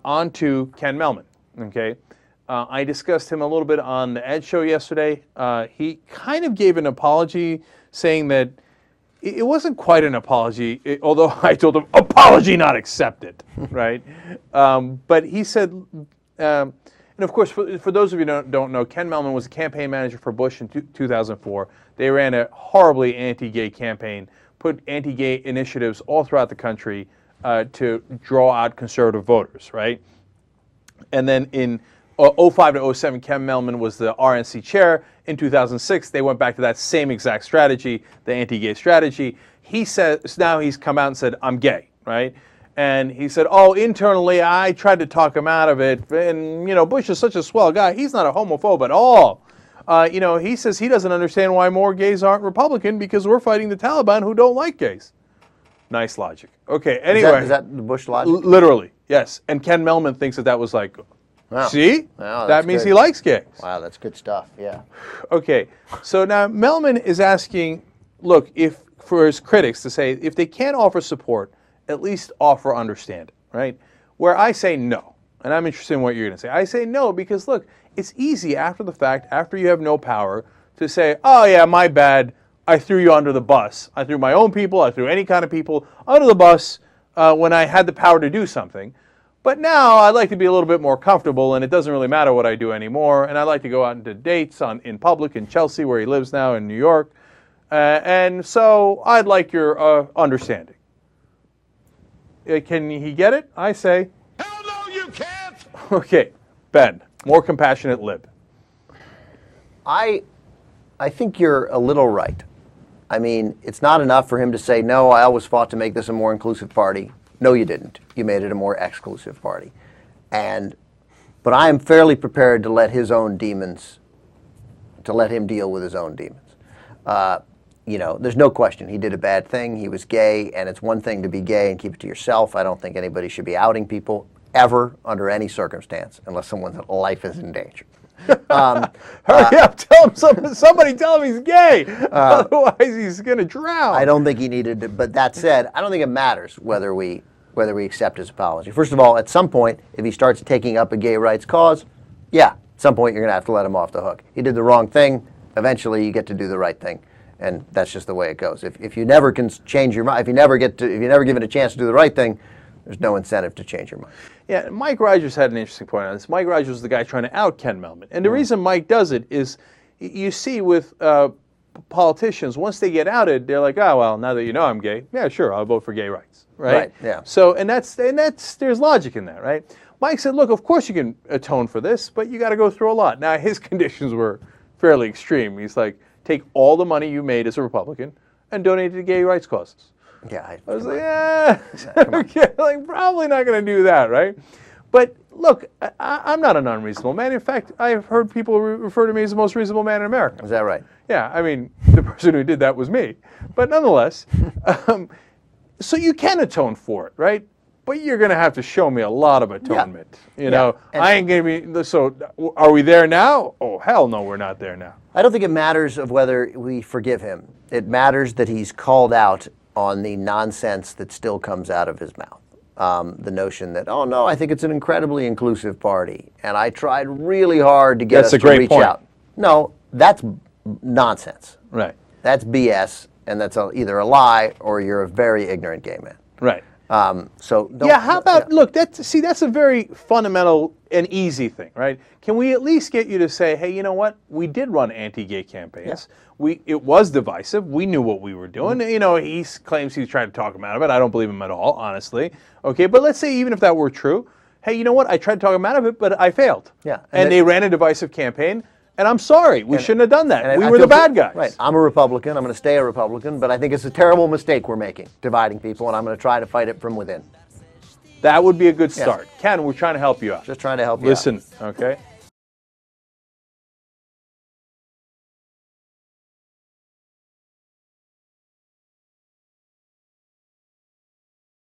on to Ken Mehlman, okay? I discussed him a little bit on the Ed Show yesterday. He kind of gave an apology saying that it wasn't quite an apology, although I told him, apology not accepted, right? But he said, and of course, for those of you who don't know, Ken Mehlman was a campaign manager for Bush in 2004. They ran a horribly anti-gay campaign, put anti-gay initiatives all throughout the country to draw out conservative voters, right? And then in 05 to 07, Ken Mehlman was the RNC chair. In 2006, they went back to that same exact strategy, the anti-gay strategy. He says, now he's come out and said, I'm gay, right? And he said, oh, internally, I tried to talk him out of it. And, you know, Bush is such a swell guy. He's not a homophobe at all. You know, he says he doesn't understand why more gays aren't Republican because we're fighting the Taliban who don't like gays. Nice logic. Okay, anyway. Is that the Bush logic? Literally, yes. And Ken Mehlman thinks that was like, wow. See? Wow, that means good. he likes gays. Wow, that's good stuff, yeah. Okay, so now Mehlman is asking, look, if for his critics to say, if they can't offer support, at least offer understanding, right? Where I say no, and I'm interested in what you're going to say. I say no because, look, it's easy after the fact, after you have no power, to say, oh, yeah, my bad, I threw you under the bus. I threw my own people, I threw any kind of people under the bus when I had the power to do something. But now I'd like to be a little bit more comfortable, and it doesn't really matter what I do anymore, and I'd like to go out into dates in public in Chelsea, where he lives now, in New York, and so I'd like your understanding. Can he get it? I say, hell no, you can't! Okay, Ben, more compassionate lib. I think you're a little right. I mean, it's not enough for him to say, no, I always fought to make this a more inclusive party. No, you didn't. You made it a more exclusive party. But I am fairly prepared to let his own demons, to let him deal with his own demons. You know, there's no question he did a bad thing. He was gay, and it's one thing to be gay and keep it to yourself. I don't think anybody should be outing people ever under any circumstance unless someone's life is in danger. Hurry up, tell him somebody tell him he's gay. Otherwise he's going to drown. I don't think he needed to, but that said, I don't think it matters whether we accept his apology. First of all, at some point, if he starts taking up a gay rights cause, yeah, at some point you're going to have to let him off the hook. He did the wrong thing. Eventually you get to do the right thing. And that's just the way it goes. If you never can change your mind, if you never give it a chance to do the right thing, there's no incentive to change your mind. Yeah, Mike Rogers had an interesting point on this. Mike Rogers was the guy trying to out Ken Mehlman. And the reason Mike does it is, you see with politicians, once they get outed, they're like, oh, well, now that you know I'm gay, yeah, sure, I'll vote for gay rights, right? Right, yeah. So, and that's there's logic in that, right? Mike said, look, of course you can atone for this, but you got to go through a lot. Now, his conditions were fairly extreme. He's like, take all the money you made as a Republican and donate it to gay rights causes. Yeah, I was like, yeah, okay, like probably not going to do that, right? But look, I'm not an unreasonable man. In fact, I've heard people refer to me as the most reasonable man in America. Is that right? Yeah, I mean, the person who did that was me. But nonetheless, so you can atone for it, right? But you're going to have to show me a lot of atonement. Yeah. You know, And I ain't going to be, so are we there now? Oh, hell no, we're not there now. I don't think it matters of whether we forgive him. It matters that he's called out on the nonsense that still comes out of his mouth. The notion that, oh no, I think it's an incredibly inclusive party, and I tried really hard to get us to reach out. No, that's nonsense. Right. That's BS, and that's either a lie or you're a very ignorant gay man. Right. So don't, yeah, how about, look, that's a very fundamental and easy thing, right? Can we at least get you to say, hey, you know what? We did run anti-gay campaigns. Yeah. It was divisive. We knew what we were doing. Mm-hmm. You know, he claims he's trying to talk him out of it. I don't believe him at all, honestly. Okay, but let's say even if that were true, hey, you know what? I tried to talk him out of it, but I failed. Yeah. And they ran a divisive campaign. And I'm sorry, we shouldn't have done that. We were the bad guys. Right. I'm a Republican. I'm going to stay a Republican, but I think it's a terrible mistake we're making, dividing people, and I'm going to try to fight it from within. That would be a good start. Yeah. Ken, we're trying to help you out. Just trying to help you out. Listen, okay?